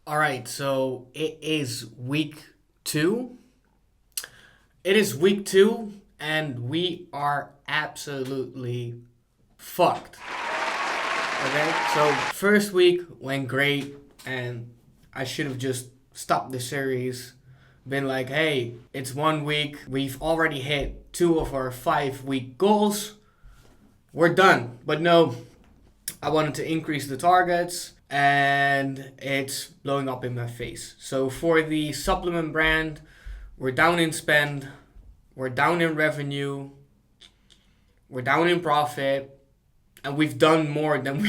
All right, so it is week two. It is week two, and we are absolutely fucked. Okay, so first week went great, and I should have just stopped the series. Been like, hey, it's 1 week. We've already hit 2 of our 5 week goals. We're done. But no, I wanted to increase the targets and it's blowing up in my face. So for the supplement brand, we're down in spend, we're down in revenue, we're down in profit, and we've done more than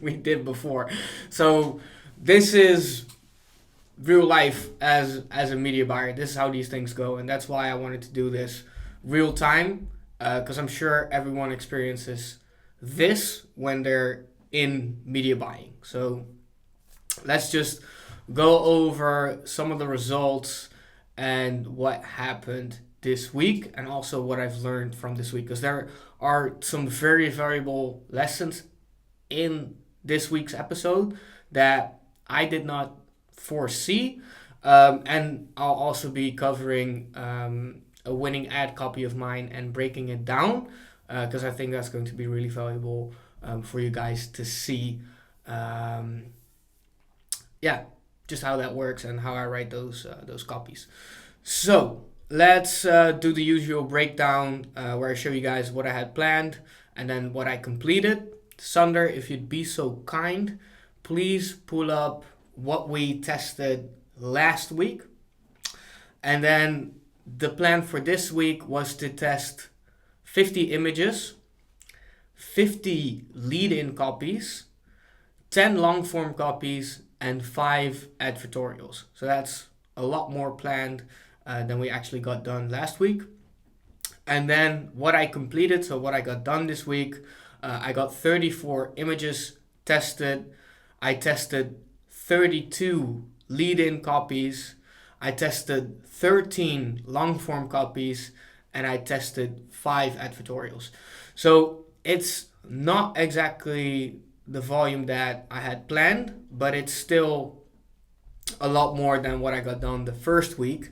we did before. So this is real life as a media buyer. This is how these things go, and that's why I wanted to do this real time because I'm sure everyone experiences this when they're in media buying. So let's just go over some of the results and what happened this week and also what I've learned from this week because there are some very valuable lessons in this week's episode that I did not foresee. And I'll also be covering a winning ad copy of mine and breaking it down because I think that's going to be really valuable for you guys to see. Um, yeah, just how that works and how I write those copies. So let's do the usual breakdown where I show you guys what I had planned and then what I completed. Sander, if you'd be so kind, please pull up what we tested last week. And then the plan for this week was to test 50 images, 50 lead in copies, 10 long form copies, and 5 advertorials. So that's a lot more planned than we actually got done last week. And then what I completed, so what I got done this week, I got 34 images tested. I tested 32 lead in copies. I tested 13 long form copies and I tested 5 advertorials. So it's not exactly the volume that I had planned, but it's still a lot more than what I got done the first week.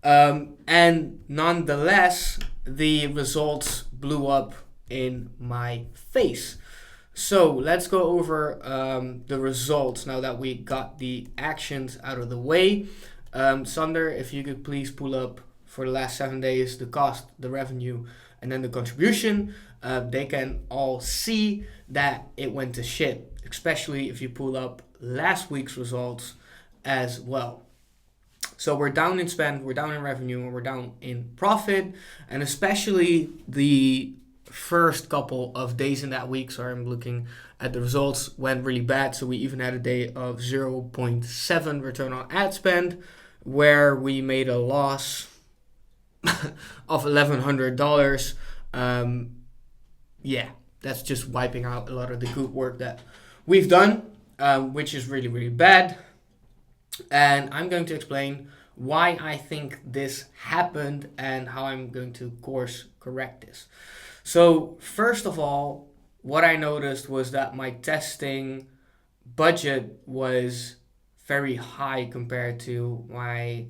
And nonetheless, the results blew up in my face. So let's go over the results now that we got the actions out of the way. Sander, if you could please pull up for the last 7 days the cost, the revenue, and then the contribution. They can all see that it went to shit, especially if you pull up last week's results as well. So we're down in spend, we're down in revenue, and we're down in profit, and especially the first couple of days in that week. So I'm looking at the results, went really bad. So we even had a day of 0.7 return on ad spend where we made a loss of $1,100. Yeah, that's just wiping out a lot of the good work that we've done, which is really, really bad. And I'm going to explain why I think this happened and how I'm going to course correct this. So first of all, what I noticed was that my testing budget was very high compared to my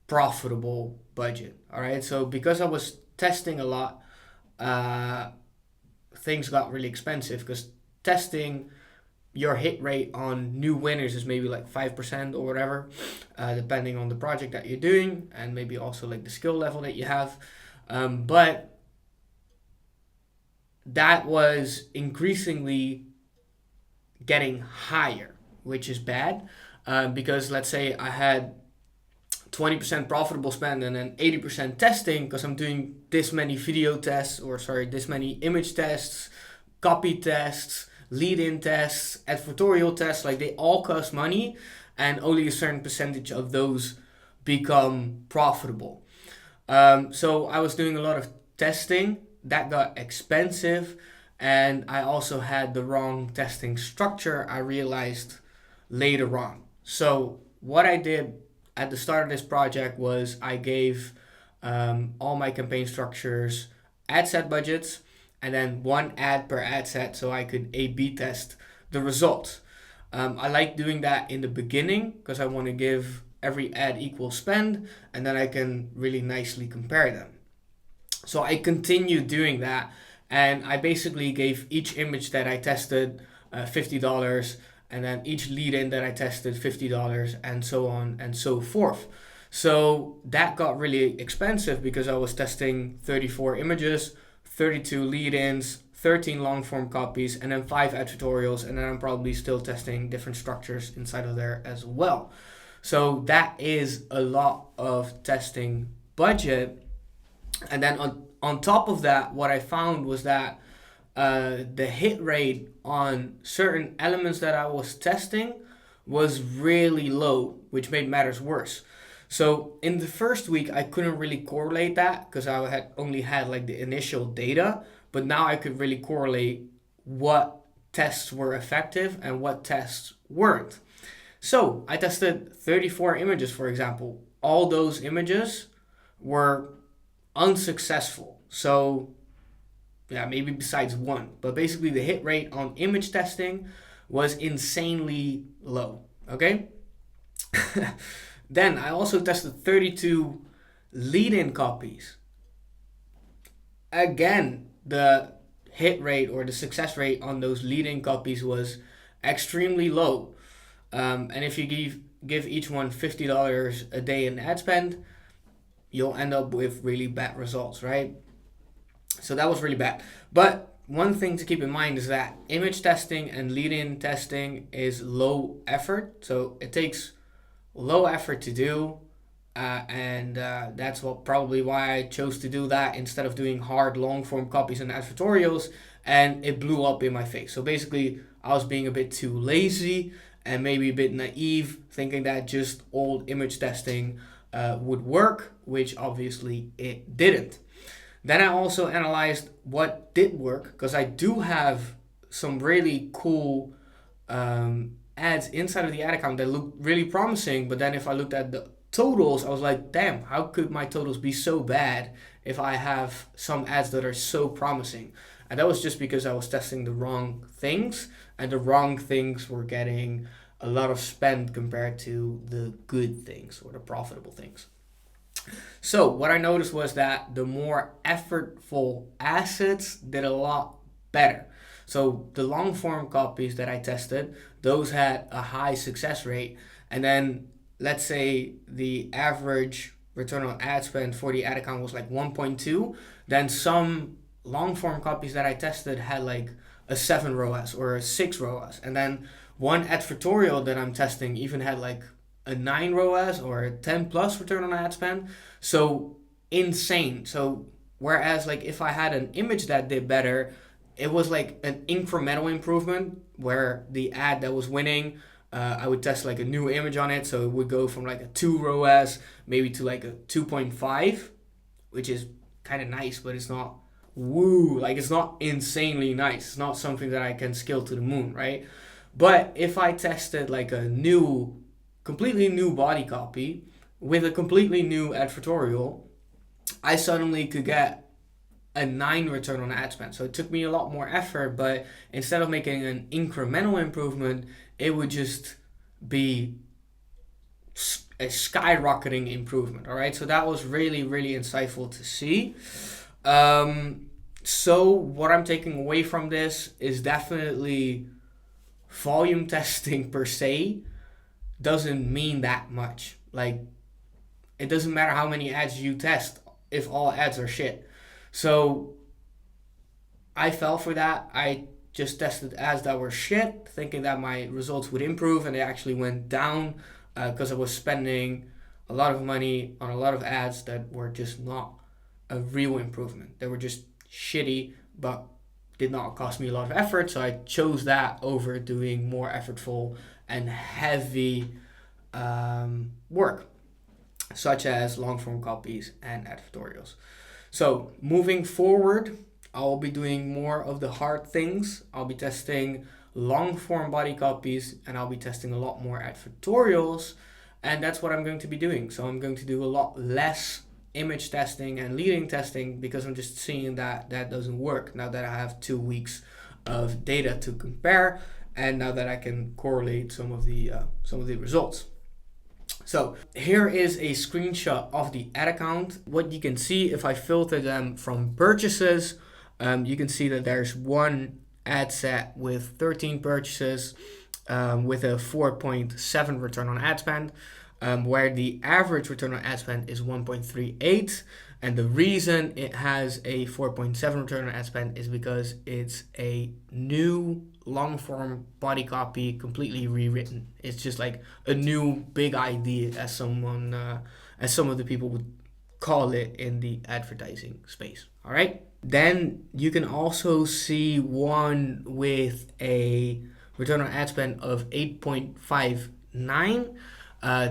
profitable budget. All right, so because I was testing a lot, things got really expensive because testing your hit rate on new winners is maybe like 5% or whatever, depending on the project that you're doing and maybe also like the skill level that you have. But that was increasingly getting higher, which is bad because let's say I had 20% profitable spend and then 80% testing because I'm doing this many video tests this many image tests, copy tests, lead-in tests, advertorial tests, like they all cost money and only a certain percentage of those become profitable. So I was doing a lot of testing that got expensive and I also had the wrong testing structure I realized later on. So what I did at the start of this project was I gave all my campaign structures ad set budgets and then one ad per ad set so I could A/B test the results. I like doing that in the beginning because I want to give every ad equal spend, and then I can really nicely compare them. So I continued doing that, and I basically gave each image that I tested $50, and then each lead in that I tested $50, and so on and so forth. So that got really expensive because I was testing 34 images, 32 lead ins, 13 long form copies, and then 5 ad tutorials, and then I'm probably still testing different structures inside of there as well. So that is a lot of testing budget. And then on top of that, what I found was that the hit rate on certain elements that I was testing was really low, which made matters worse. So in the first week, I couldn't really correlate that because I had only had like the initial data, but now I could really correlate what tests were effective and what tests weren't. So I tested 34 images, for example. All those images were unsuccessful. So yeah, maybe besides one, but basically the hit rate on image testing was insanely low. Okay. Then I also tested 32 lead-in copies. Again, the hit rate or the success rate on those lead-in copies was extremely low. And if you give each one $50 a day in ad spend, you'll end up with really bad results, right? So that was really bad. But one thing to keep in mind is that image testing and lead-in testing is low effort. So it takes low effort to do. And that's probably why I chose to do that instead of doing hard long form copies and ad tutorials. And it blew up in my face. So basically, I was being a bit too lazy and maybe a bit naive, thinking that just old image testing would work, which obviously it didn't. Then I also analyzed what did work, because I do have some really cool ads inside of the ad account that look really promising. But then if I looked at the totals, I was like, damn, how could my totals be so bad if I have some ads that are so promising? And that was just because I was testing the wrong things, and the wrong things were getting a lot of spend compared to the good things or the profitable things. So what I noticed was that the more effortful assets did a lot better. So the long form copies that I tested, those had a high success rate. And then let's say the average return on ad spend for the ad account was like 1.2, then some long form copies that I tested had like a 7 ROAS or a 6 ROAS. And then one advertorial that I'm testing even had like a 9 ROAS or a 10 plus return on ad spend. So insane. So whereas like if I had an image that did better, it was like an incremental improvement where the ad that was winning, I would test like a new image on it. So it would go from like a 2 ROAS maybe to like a 2.5, which is kind of nice, but it's not woo. Like it's not insanely nice. It's not something that I can scale to the moon, right? But if I tested like a completely new body copy with a completely new advertorial, I suddenly could get a 9 return on ad spend. So it took me a lot more effort, but instead of making an incremental improvement, it would just be a skyrocketing improvement. All right, so that was really, really insightful to see. So what I'm taking away from this is definitely volume testing per se doesn't mean that much. Like, it doesn't matter how many ads you test if all ads are shit. So I fell for that. I just tested ads that were shit, thinking that my results would improve, and they actually went down because I was spending a lot of money on a lot of ads that were just not a real improvement. They were just shitty, but did not cost me a lot of effort. So I chose that over doing more effortful and heavy work, such as long form copies and advertorials. So moving forward, I'll be doing more of the hard things. I'll be testing long form body copies, and I'll be testing a lot more advertorials, and that's what I'm going to be doing. So I'm going to do a lot less image testing and leading testing because I'm just seeing that that doesn't work now that I have 2 weeks of data to compare. and now that I can correlate some of the results. So here is a screenshot of the ad account. What you can see if I filter them from purchases, you can see that there's one ad set with 13 purchases with a 4.7 return on ad spend, where the average return on ad spend is 1.38. And the reason it has a 4.7 return on ad spend is because it's a new long form body copy, completely rewritten. It's just like a new big idea, as some of the people would call it in the advertising space. All right. Then you can also see one with a return on ad spend of 8.59.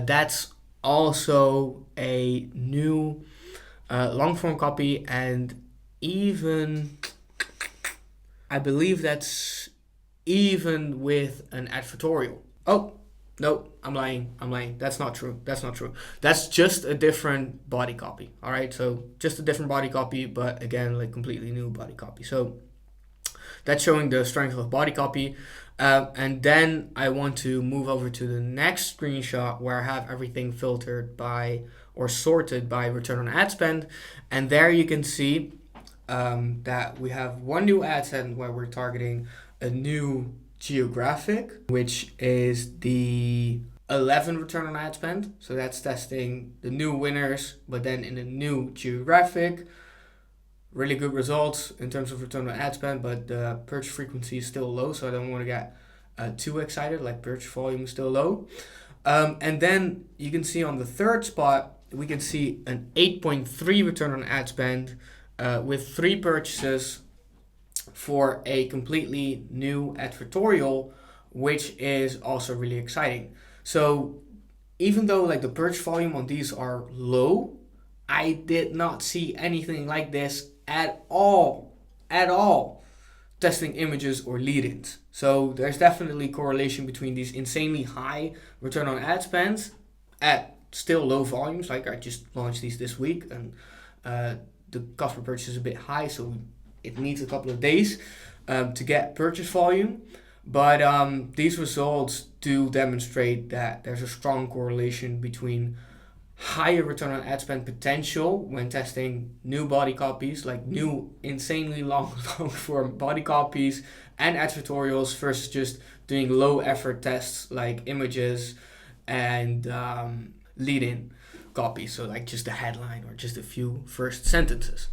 That's also a new long form copy, and even I believe that's even with an advertorial. Oh, no, I'm lying. That's not true. That's just a different body copy. All right, so just a different body copy, but again, like completely new body copy. So that's showing the strength of body copy. And then I want to move over to the next screenshot where I have everything filtered by or sorted by return on ad spend. And there you can see that we have one new ad set where we're targeting a new geographic, which is the 11 return on ad spend. So that's testing the new winners, but then in a new geographic. Really good results in terms of return on ad spend, but the purchase frequency is still low, so I don't want to get too excited. Like, purchase volume is still low. And then you can see on the third spot, we can see an 8.3 return on ad spend with 3 purchases for a completely new advertorial, which is also really exciting. So even though like the purchase volume on these are low, I did not see anything like this at all, testing images or lead-ins. So there's definitely correlation between these insanely high return on ad spends at still low volumes. Like, I just launched these this week, and the cost per purchase is a bit high, so it needs a couple of days to get purchase volume. But these results do demonstrate that there's a strong correlation between higher return on ad spend potential when testing new body copies, like new insanely long form body copies and advertorials, versus just doing low effort tests like images and lead-in copies, so like just a headline or just a few first sentences.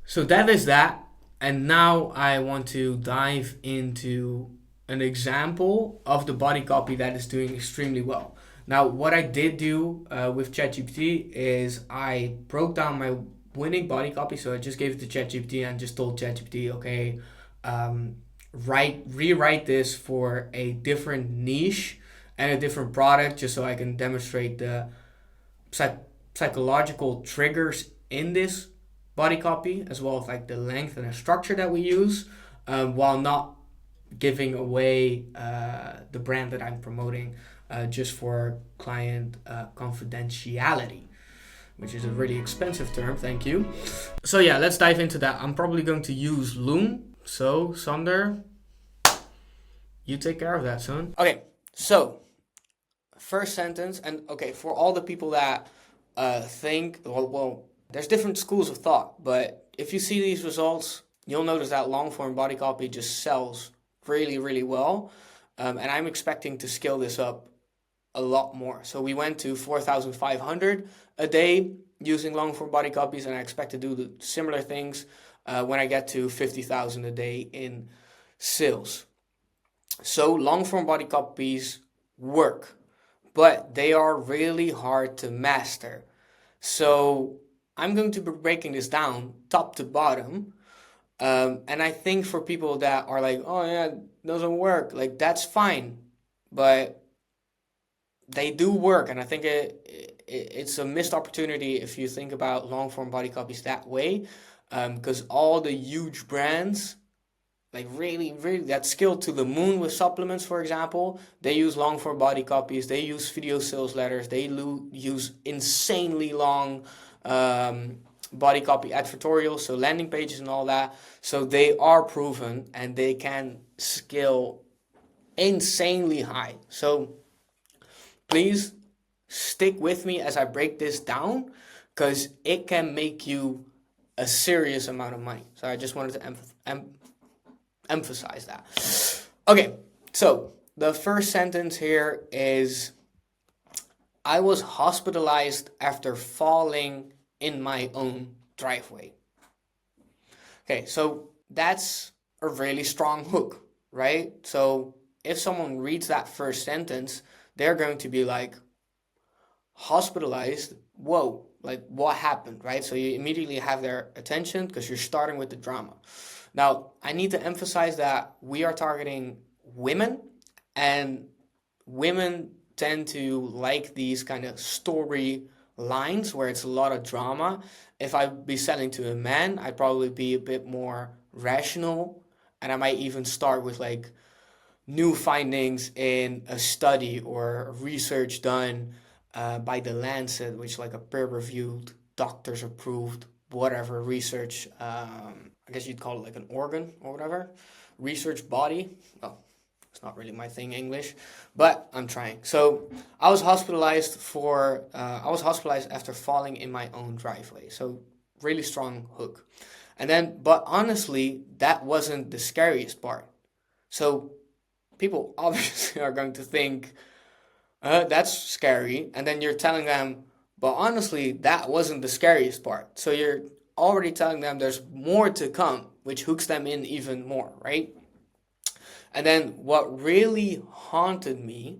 So that is that. And now I want to dive into an example of the body copy that is doing extremely well. Now, what I did do with ChatGPT is I broke down my winning body copy. So I just gave it to ChatGPT and just told ChatGPT, okay, rewrite this for a different niche and a different product, just so I can demonstrate the psychological triggers in this body copy, as well as like the length and the structure that we use, while not giving away the brand that I'm promoting. Just for client confidentiality, which is a really expensive term, thank you. So yeah, let's dive into that. I'm probably going to use Loom. So, Sander, you take care of that, son. Okay, so, first sentence, and okay, for all the people that think, well, there's different schools of thought, but if you see these results, you'll notice that long form body copy just sells really, really well. And I'm expecting to scale this up a lot more. So we went to 4,500 a day using long form body copies, and I expect to do the similar things when I get to 50,000 a day in sales. So long form body copies work, but they are really hard to master. So I'm going to be breaking this down top to bottom. And I think for people that are like, oh yeah, it doesn't work, like, that's fine, but they do work. And I think it's a missed opportunity if you think about long form body copies that way, because all the huge brands, like really that scale to the moon with supplements, for example, they use long form body copies, they use video sales letters, they use insanely long body copy advertorials, so landing pages and all that. So they are proven and they can scale insanely high. So please stick with me as I break this down because it can make you a serious amount of money. So I just wanted to emphasize that. Okay, so the first sentence here is I was hospitalized after falling in my own driveway. Okay, so that's a really strong hook, right? So if someone reads that first sentence, they're going to be like, hospitalized, whoa, like what happened, right? So you immediately have their attention because you're starting with the drama. Now, I need to emphasize that we are targeting women, and women tend to like these kind of story lines where it's a lot of drama. If I'd be selling to a man, I'd probably be a bit more rational, and I might even start with like new findings in a study or research done by the Lancet, which is like a peer-reviewed, doctors-approved, whatever research. I guess you'd call it like an organ or whatever research body. Well, it's not really my thing, English, but I'm trying. So I was hospitalized after falling in my own driveway. So really strong hook. And then, but honestly, that wasn't the scariest part. So people obviously are going to think, that's scary. And then you're telling them, but honestly, that wasn't the scariest part. So you're already telling them there's more to come, which hooks them in even more, right? And then what really haunted me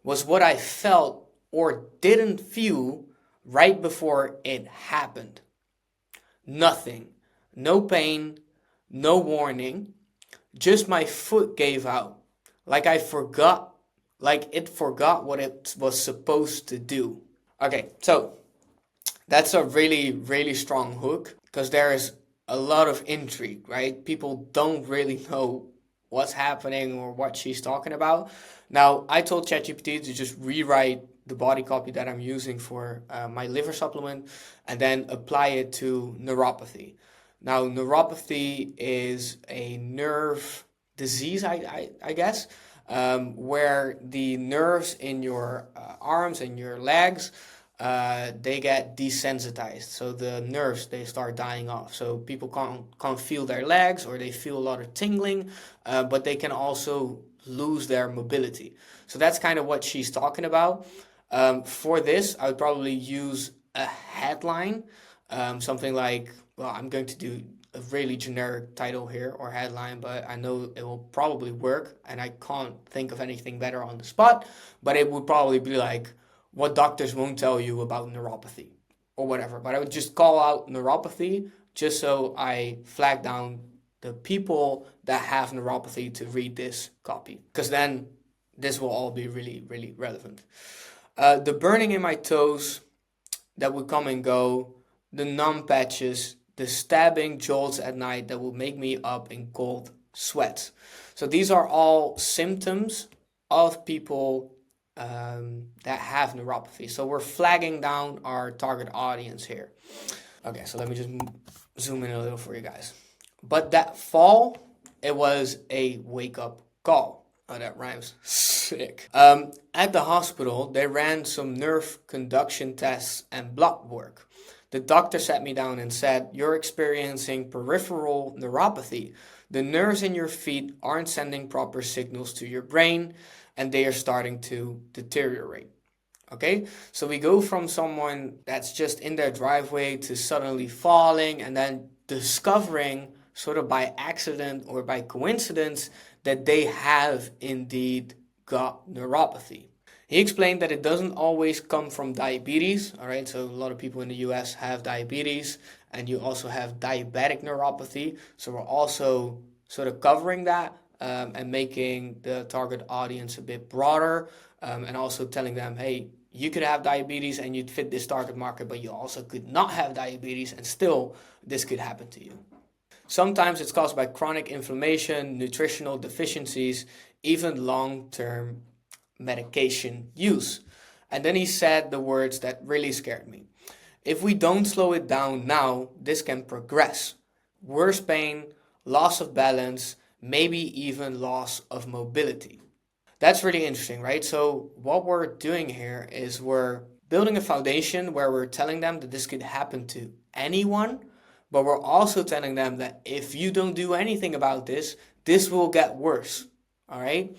was what I felt or didn't feel right before it happened. Nothing. No pain, no warning. Just my foot gave out. Like I forgot, like it forgot what it was supposed to do. Okay, so that's a really, really strong hook because there is a lot of intrigue, right? People don't really know what's happening or what she's talking about. Now, I told ChatGPT to just rewrite the body copy that I'm using for my liver supplement and then apply it to neuropathy. Now, neuropathy is a nerve disease, I guess, where the nerves in your arms and your legs they get desensitized. So the nerves they start dying off. So people can't feel their legs or they feel a lot of tingling, but they can also lose their mobility. So that's kind of what she's talking about. For this, I would probably use a headline, something like, well, I'm going to do a really generic title here or headline, but I know it will probably work and I can't think of anything better on the spot, but it would probably be like, what doctors won't tell you about neuropathy or whatever. But I would just call out neuropathy just so I flag down the people that have neuropathy to read this copy, because then this will all be really, really relevant. The burning in my toes that would come and go, the numb patches, the stabbing jolts at night that will make me up in cold sweats. So these are all symptoms of people that have neuropathy. So we're flagging down our target audience here. Okay, so let me just zoom in a little for you guys. But that fall, it was a wake-up call. Oh, that rhymes. Sick. At the hospital, they ran some nerve conduction tests and blood work. The doctor sat me down and said, you're experiencing peripheral neuropathy. The nerves in your feet aren't sending proper signals to your brain, and they are starting to deteriorate. Okay, so we go from someone that's just in their driveway to suddenly falling and then discovering sort of by accident or by coincidence that they have indeed got neuropathy. He explained that it doesn't always come from diabetes, all right? So a lot of people in the US have diabetes, and you also have diabetic neuropathy. So we're also sort of covering that and making the target audience a bit broader, and also telling them, hey, you could have diabetes and you'd fit this target market, but you also could not have diabetes and still this could happen to you. Sometimes it's caused by chronic inflammation, nutritional deficiencies, even long-term medication use. And then he said the words that really scared me. If we don't slow it down now, this can progress. Worse pain, loss of balance, maybe even loss of mobility. That's really interesting, right? So what we're doing here is we're building a foundation where we're telling them that this could happen to anyone, but we're also telling them that if you don't do anything about this, this will get worse. All right?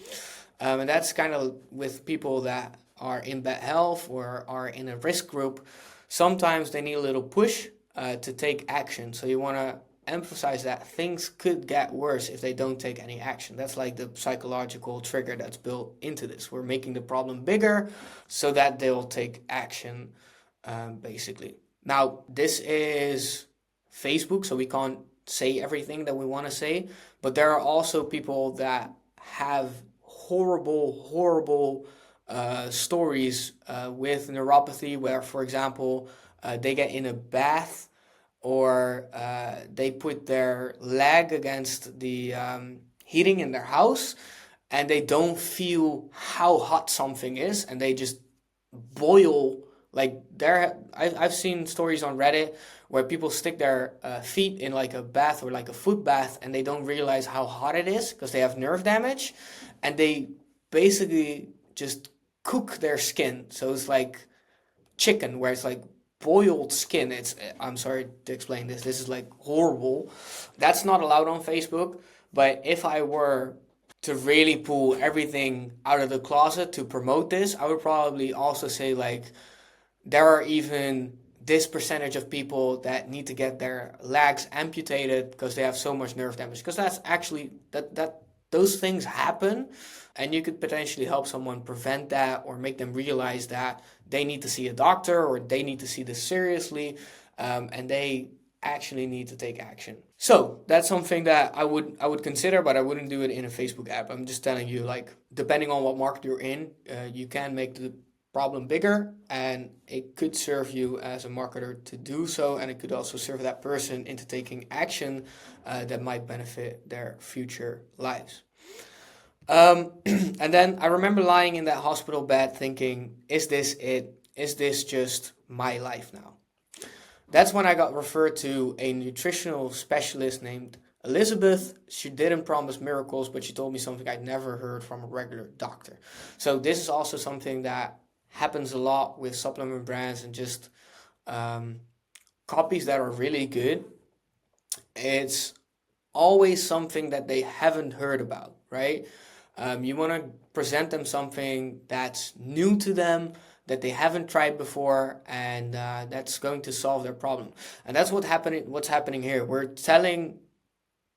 And that's kind of with people that are in bad health or are in a risk group. Sometimes they need a little push to take action. So you want to emphasize that things could get worse if they don't take any action. That's like the psychological trigger that's built into this. We're making the problem bigger so that they'll take action, basically. Now, this is Facebook, so we can't say everything that we want to say, but there are also people that have horrible stories with neuropathy, where, for example, they get in a bath or they put their leg against the heating in their house and they don't feel how hot something is and they just boil. Like I've seen stories on Reddit where people stick their feet in like a bath or like a foot bath and they don't realize how hot it is because they have nerve damage, and they basically just cook their skin. So it's like chicken, where it's like boiled skin. It's, I'm sorry to explain this. This is like horrible. That's not allowed on Facebook. But if I were to really pull everything out of the closet to promote this, I would probably also say like there are even this percentage of people that need to get their legs amputated because they have so much nerve damage. Because that's actually that those things happen, and you could potentially help someone prevent that or make them realize that they need to see a doctor or they need to see this seriously, and they actually need to take action. So that's something that I would consider, but I wouldn't do it in a Facebook app. I'm just telling you, like, depending on what market you're in, you can make the problem bigger, and it could serve you as a marketer to do so, and it could also serve that person into taking action that might benefit their future lives. And then I remember lying in that hospital bed thinking, is this it? Is this just my life now? That's when I got referred to a nutritional specialist named Elizabeth. She didn't promise miracles, but she told me something I'd never heard from a regular doctor. So this is also something that happens a lot with supplement brands and just copies that are really good. It's always something that they haven't heard about, right? You want to present them something that's new to them, that they haven't tried before, and that's going to solve their problem. And that's what's happening here. We're telling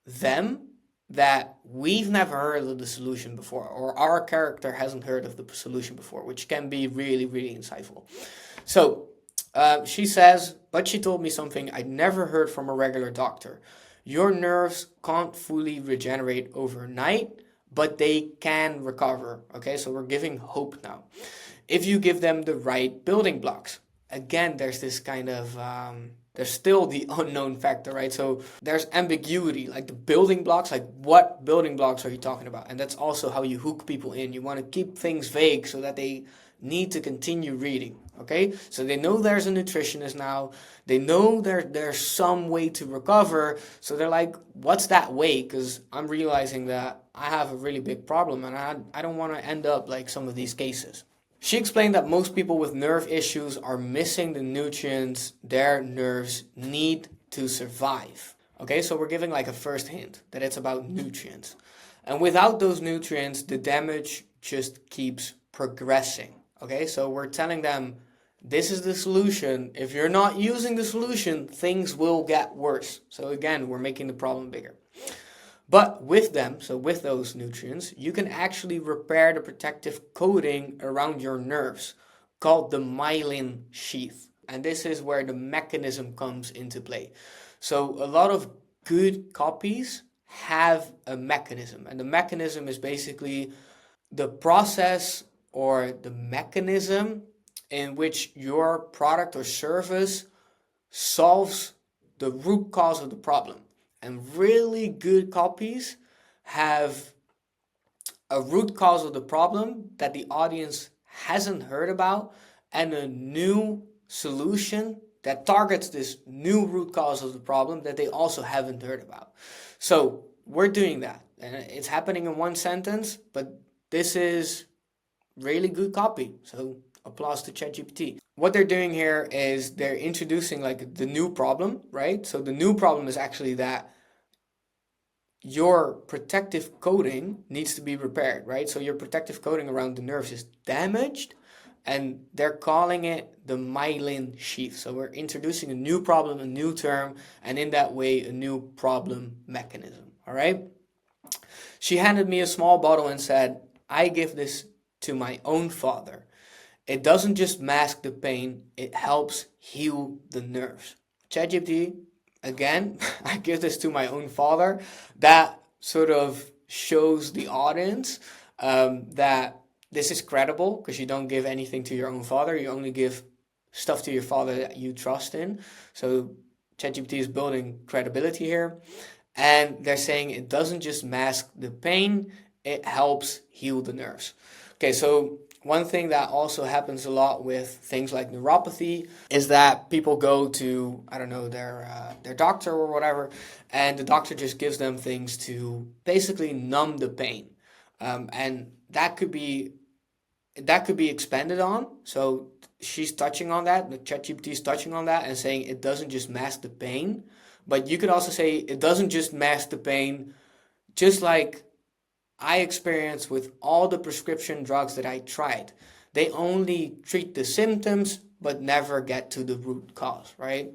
them that we've never heard of the solution before, or our character hasn't heard of the solution before, which can be really, really insightful. So she says, but she told me something I'd never heard from a regular doctor. Your nerves can't fully regenerate overnight, but they can recover. Okay, so we're giving hope now. If you give them the right building blocks. Again, there's this kind of, there's still the unknown factor, right? So there's ambiguity, like the building blocks, like what building blocks are you talking about? And that's also how you hook people in. You want to keep things vague so that they need to continue reading, okay? So they know there's a nutritionist now. They know there's some way to recover. So they're like, what's that way? Because I'm realizing that I have a really big problem and I don't want to end up like some of these cases. She explained that most people with nerve issues are missing the nutrients their nerves need to survive. Okay, so we're giving like a first hint that it's about nutrients. And without those nutrients, the damage just keeps progressing. Okay, so we're telling them this is the solution. If you're not using the solution, things will get worse. So again, we're making the problem bigger. But with them, so with those nutrients, you can actually repair the protective coating around your nerves called the myelin sheath. And this is where the mechanism comes into play. So a lot of good copies have a mechanism. And the mechanism is basically the process or the mechanism in which your product or service solves the root cause of the problem. And really good copies have a root cause of the problem that the audience hasn't heard about and a new solution that targets this new root cause of the problem that they also haven't heard about. So we're doing that. And it's happening in one sentence, but this is really good copy. So applause to ChatGPT. What they're doing here is they're introducing like the new problem, right? So the new problem is actually that your protective coating needs to be repaired, right? So your protective coating around the nerves is damaged, and they're calling it the myelin sheath. So we're introducing a new problem, a new term, and in that way, a new problem mechanism, all right? She handed me a small bottle and said, I give this to my own father. It doesn't just mask the pain, it helps heal the nerves. ChatGPT, again, I give this to my own father. That sort of shows the audience that this is credible, because you don't give anything to your own father. You only give stuff to your father that you trust in. So ChatGPT is building credibility here. And they're saying it doesn't just mask the pain, it helps heal the nerves. Okay, so one thing that also happens a lot with things like neuropathy is that people go to, I don't know, their doctor or whatever, and the doctor just gives them things to basically numb the pain. And that could be expanded on. So she's touching on that, the ChatGPT is touching on that and saying it doesn't just mask the pain, but you could also say it doesn't just mask the pain, just like I experienced with all the prescription drugs that I tried. They only treat the symptoms but never get to the root cause, right?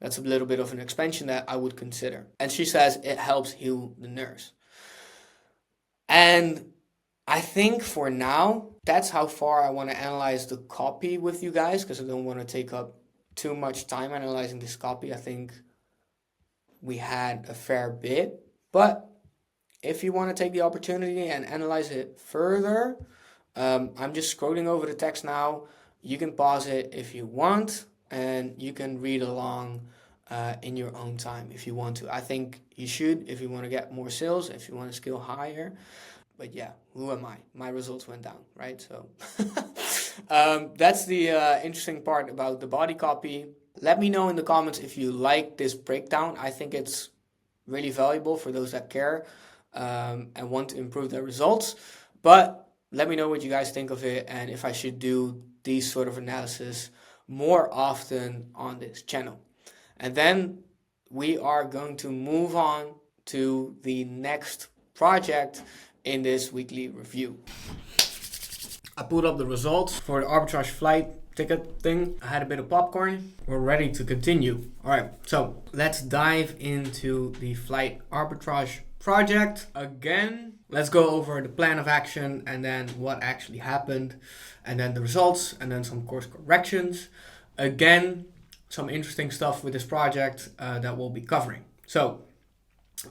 That's a little bit of an expansion that I would consider. And she says it helps heal the nerves. And I think for now, that's how far I want to analyze the copy with you guys, because I don't want to take up too much time analyzing this copy. I think we had a fair bit, but if you want to take the opportunity and analyze it further, I'm just scrolling over the text now. You can pause it if you want, and you can read along in your own time if you want to. I think you should if you want to get more sales, if you want to scale higher. But yeah, who am I? My results went down, right? So that's the interesting part about the body copy. Let me know in the comments if you like this breakdown. I think it's really valuable for those that care and want to improve their results. But let me know what you guys think of it, and if I should do these sort of analysis more often on this channel. And then we are going to move on to the next project in this weekly review. I pulled up the results for the arbitrage flight ticket thing. I had a bit of popcorn. We're ready to continue. All right, so let's dive into the flight arbitrage project again. Let's go over the plan of action and then what actually happened, and then the results, and then some course corrections. Again, some interesting stuff with this project that we'll be covering. So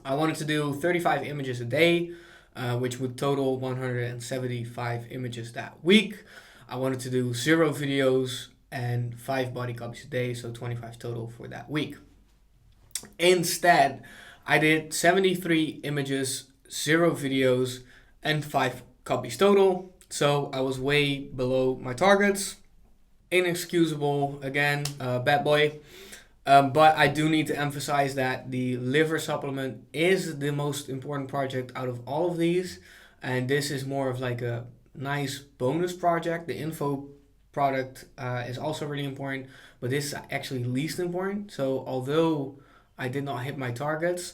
I wanted to do 35 images a day, which would total 175 images that week. I wanted to do 0 videos and 5 body copies a day, so 25 total for that week. Instead, I did 73 images, 0 videos, and 5 copies total. So I was way below my targets. Inexcusable, again, bad boy. But I do need to emphasize that the liver supplement is the most important project out of all of these. And this is more of like a nice bonus project. The info product is also really important, but this is actually least important. So although I did not hit my targets,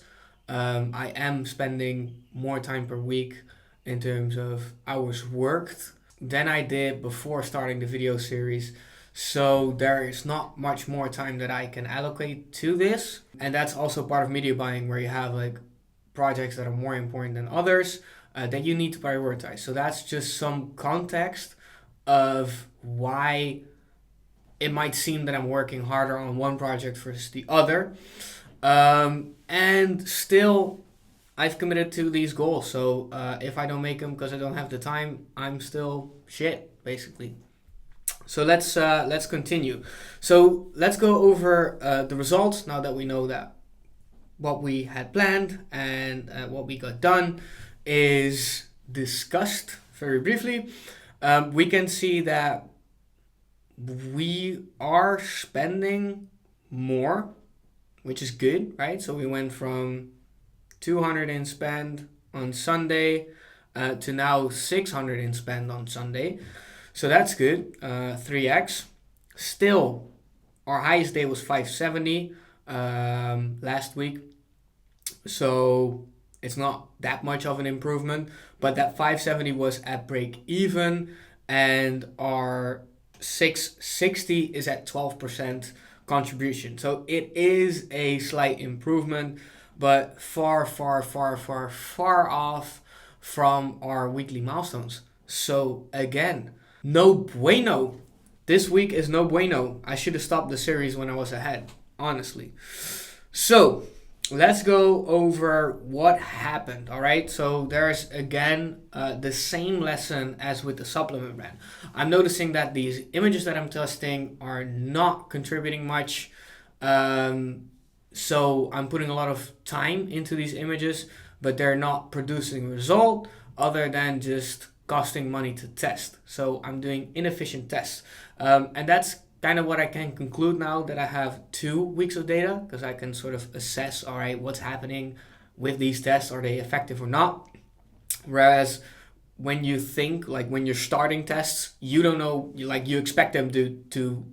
I am spending more time per week in terms of hours worked than I did before starting the video series. So there is not much more time that I can allocate to this. And that's also part of media buying, where you have like projects that are more important than others that you need to prioritize. So that's just some context of why it might seem that I'm working harder on one project versus the other. And still, I've committed to these goals. So if I don't make them because I don't have the time, I'm still shit, basically. So let's continue. So let's go over the results now that we know that what we had planned and what we got done is discussed very briefly. We can see that we are spending more, which is good, right? So we went from 200 in spend on Sunday to now 600 in spend on Sunday. So that's good. 3x. Still, our highest day was 570 last week. So it's not that much of an improvement, but that 570 was at break even, and our 660 is at 12% contribution. So it is a slight improvement, but far, far, far, far, far off from our weekly milestones. So again, no bueno. This week is no bueno. I should have stopped the series when I was ahead, honestly. So let's go over what happened. All right, so there's again the same lesson as with the supplement brand. I'm noticing that these images that I'm testing are not contributing much, so I'm putting a lot of time into these images, but they're not producing a result other than just costing money to test. So I'm doing inefficient tests, and that's kind of what I can conclude now that I have 2 weeks of data, because I can sort of assess, all right, what's happening with these tests, are they effective or not? Whereas when you think, like when you're starting tests, you don't know, you expect them to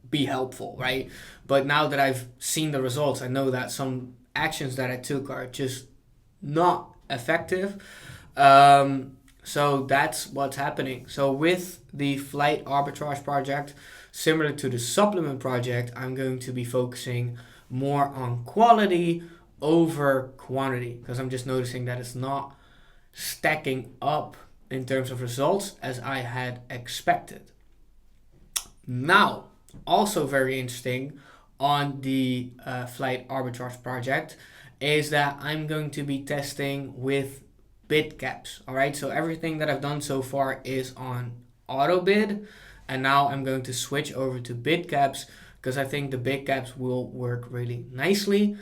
be helpful, right? But now that I've seen the results, I know that some actions that I took are just not effective. So that's what's happening. So with the flight arbitrage project, similar to the supplement project, I'm going to be focusing more on quality over quantity, because I'm just noticing that it's not stacking up in terms of results as I had expected. Now, also very interesting on the flight arbitrage project is that I'm going to be testing with bid caps. All right, so everything that I've done so far is on auto bid, and now I'm going to switch over to bid caps because I think the bid caps will work really nicely.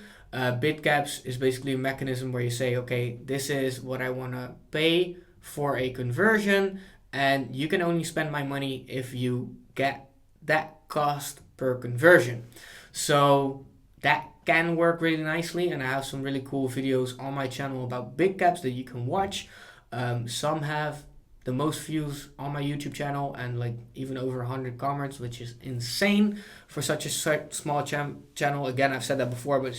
Bid caps is basically a mechanism where you say, okay, this is what I want to pay for a conversion, and you can only spend my money if you get that cost per conversion. So that can work really nicely, and I have some really cool videos on my channel about bid caps that you can watch. Some have the most views on my YouTube channel and like even over 100 comments, which is insane for such a small channel. Again, I've said that before, but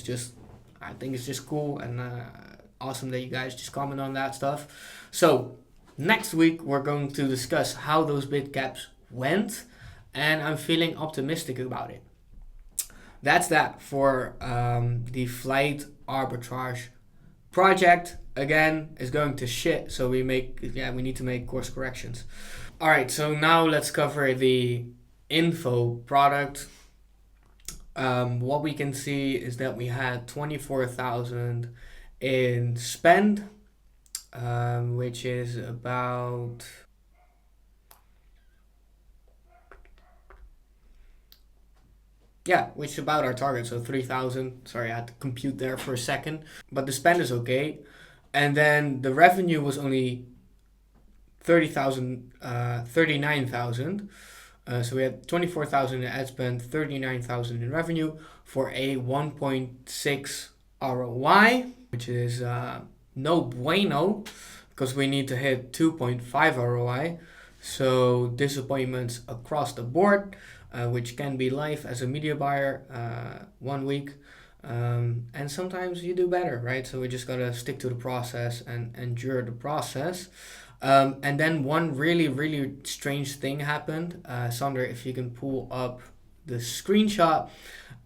I think it's just cool and awesome that you guys just comment on that stuff. So next week we're going to discuss how those bid caps went, and I'm feeling optimistic about it. That's that for the flight arbitrage project. Again, is going to shit, so we need to make course corrections. All right, so now let's cover the info product. What we can see is that we had 24,000 in spend, which is about which is about our target, so 3,000. Sorry, I had to compute there for a second, but the spend is okay. And then the revenue was only 39,000. So we had 24,000 in ad spend, 39,000 in revenue for a 1.6 ROI, which is no bueno, because we need to hit 2.5 ROI. So disappointments across the board, which can be life as a media buyer 1 week. And sometimes you do better, right? So we just gotta stick to the process and endure the process. And then one really, really strange thing happened. Sander, if you can pull up the screenshot.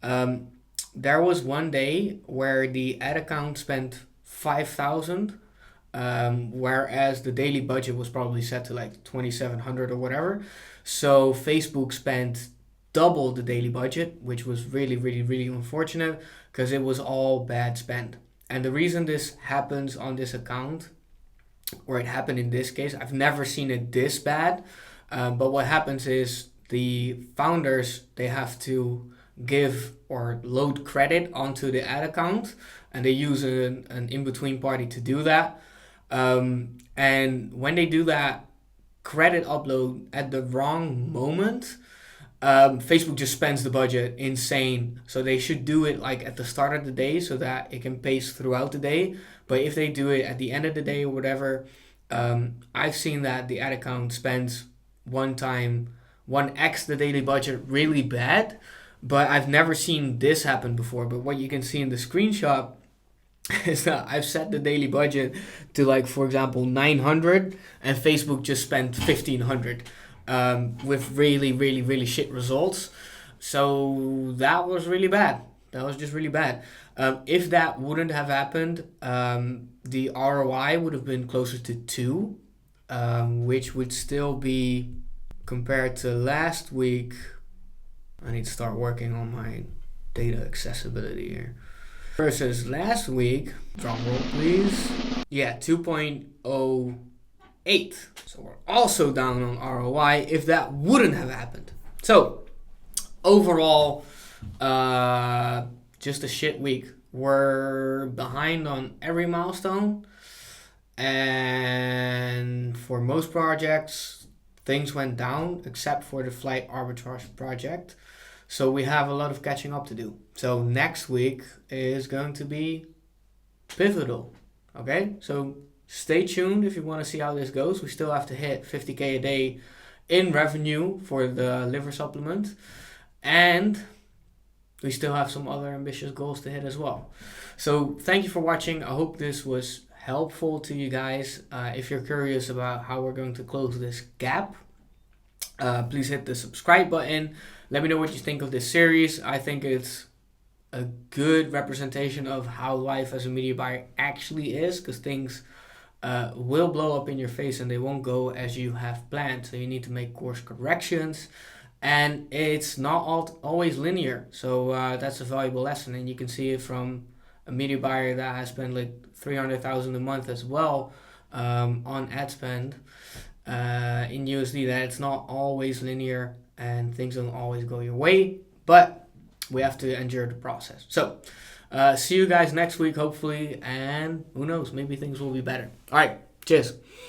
There was one day where the ad account spent 5,000, whereas the daily budget was probably set to like 2,700 or whatever. So Facebook spent double the daily budget, which was really, really, really unfortunate because it was all bad spend. And the reason this happens on this account, or it happened in this case, I've never seen it this bad, but what happens is the founders, they have to give or load credit onto the ad account, and they use an in-between party to do that. And when they do that credit upload at the wrong moment, Facebook just spends the budget insane. So they should do it like at the start of the day so that it can pace throughout the day. But if they do it at the end of the day or whatever, I've seen that the ad account spends 1x the daily budget really bad, but I've never seen this happen before. But what you can see in the screenshot is that I've set the daily budget to, like, for example, 900, and Facebook just spent 1500, with really, really, really shit results. So that was really bad. That was just really bad. If that wouldn't have happened, the ROI would have been closer to 2, which would still be, compared to last week. I need to start working on my data accessibility here. Versus last week, drum roll please. Yeah, 2.08. So we're also down on ROI if that wouldn't have happened. So overall, just a shit week. We're behind on every milestone, and for most projects, things went down except for the flight arbitrage project. So we have a lot of catching up to do. So next week is going to be pivotal. Okay, so stay tuned if you want to see how this goes. We still have to hit 50K a day in revenue for the liver supplement, and we still have some other ambitious goals to hit as well. So thank you for watching. I hope this was helpful to you guys. If you're curious about how we're going to close this gap, please hit the subscribe button. Let me know what you think of this series. I think it's a good representation of how life as a media buyer actually is, because things will blow up in your face and they won't go as you have planned. So you need to make course corrections, and it's not always linear. So that's a valuable lesson, and you can see it from a media buyer that has spent like 300,000 a month as well on ad spend in USD, that it's not always linear and things don't always go your way, but we have to endure the process. So see you guys next week, hopefully, and who knows, maybe things will be better. All right, cheers.